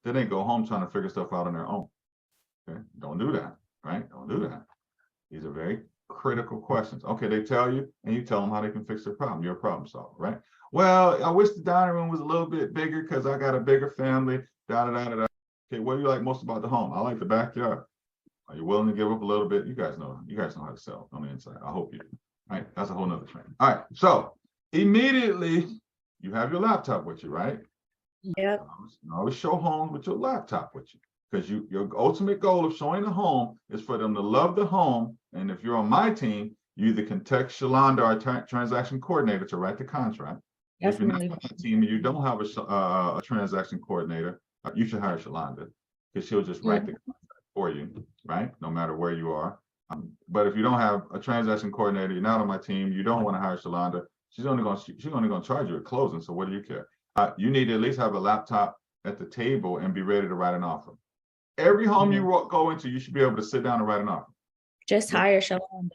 Then they go home trying to figure stuff out on their own. Okay, don't do that, right? Don't do that. These are very critical questions. Okay, they tell you, and you tell them how they can fix their problem. You're a problem solver, right? Well, I wish the dining room was a little bit bigger because I got a bigger family. Da da da da da. Okay, what do you like most about the home? I like the backyard. Are you willing to give up a little bit? You guys know how to sell on the inside. I hope you do. All right, that's a whole nother thing. All right, so immediately you have your laptop with you, right? Yep. Always show homes with your laptop with you, because your ultimate goal of showing the home is for them to love the home. And if you're on my team, you either can text Shalonda, our transaction coordinator, to write the contract. If you're not on my team and you don't have a transaction coordinator, you should hire Shalonda, because she'll just write the contract for you, right? No matter where you are. But if you don't have a transaction coordinator, you're not on my team, you don't want to hire Shalonda, she's only going to charge you at closing. So what do you care? You need to at least have a laptop at the table and be ready to write an offer. Every home you go into, you should be able to sit down and write an offer. Just hire Shalonda.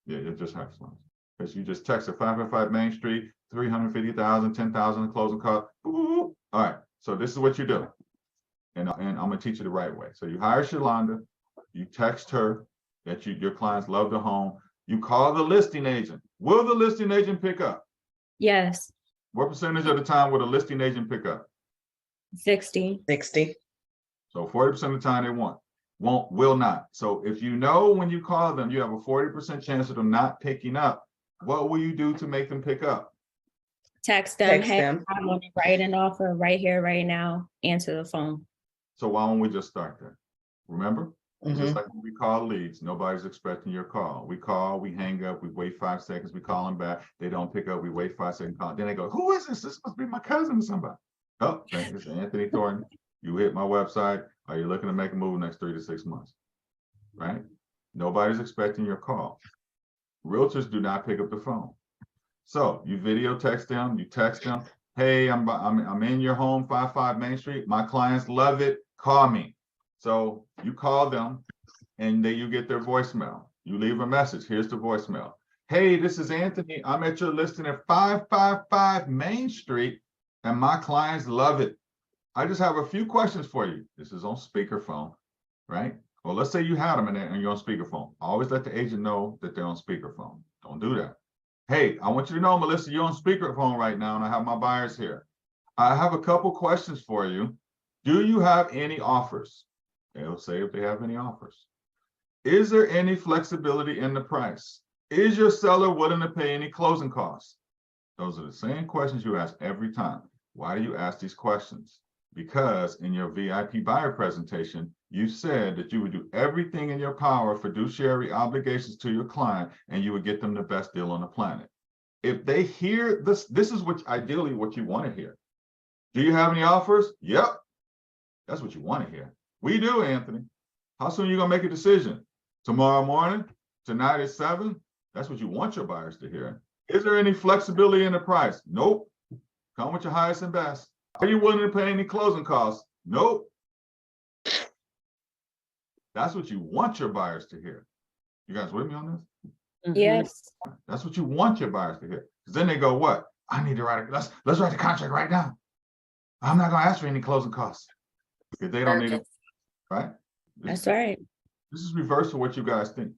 Yeah, just hire Shalonda. Because you just text her 555 Main Street, 350,000, 10,000 in closing cost. All right, so this is what you do. And I'm going to teach you the right way. So you hire Shalonda, you text her that your clients love the home. You call the listing agent. Will the listing agent pick up? Yes. What percentage of the time will a listing agent pick up? 60. So 40% of the time they will not. So if you know when you call them, you have a 40% chance of them not picking up. What will you do to make them pick up? Text them, hey, I want to write an offer right here, right now. Answer the phone. So why don't we just start there? Remember? Just like when we call leads, nobody's expecting your call. We call, we hang up, we wait 5 seconds, we call them back. They don't pick up, we wait 5 seconds, call. Then they go, who is this? This must be my cousin or somebody. Oh, thank you, it's Anthony Thornton. You hit my website. Are you looking to make a move next 3 to 6 months? Right? Nobody's expecting your call. Realtors do not pick up the phone. So you video text them, you text them, hey, I'm in your home, 55 Main Street. My clients love it. Call me. So you call them and then you get their voicemail. You leave a message. Here's the voicemail. Hey, this is Anthony. I'm at your listing at 555 Main Street and my clients love it. I just have a few questions for you. This is on speakerphone, right? Well, let's say you had them and you're on speakerphone. Always let the agent know that they're on speakerphone. Don't do that. Hey, I want you to know, Melissa, you're on speakerphone right now and I have my buyers here. I have a couple questions for you. Do you have any offers? They'll say if they have any offers. Is there any flexibility in the price? Is your seller willing to pay any closing costs? Those are the same questions you ask every time. Why do you ask these questions? Because in your VIP buyer presentation, you said that you would do everything in your power, fiduciary obligations to your client, and you would get them the best deal on the planet. If they hear this, this is what ideally what you want to hear. Do you have any offers? Yep. That's what you want to hear. We do, Anthony. How soon are you going to make a decision? Tomorrow morning? Tonight at 7? That's what you want your buyers to hear. Is there any flexibility in the price? Nope. Come with your highest and best. Are you willing to pay any closing costs? Nope. That's what you want your buyers to hear. You guys with me on this? Yes. That's what you want your buyers to hear. Because then they go, what? I need to write let's write the contract right now. I'm not going to ask for any closing costs. Because they don't need it. Right? That's right. This is reverse of what you guys think.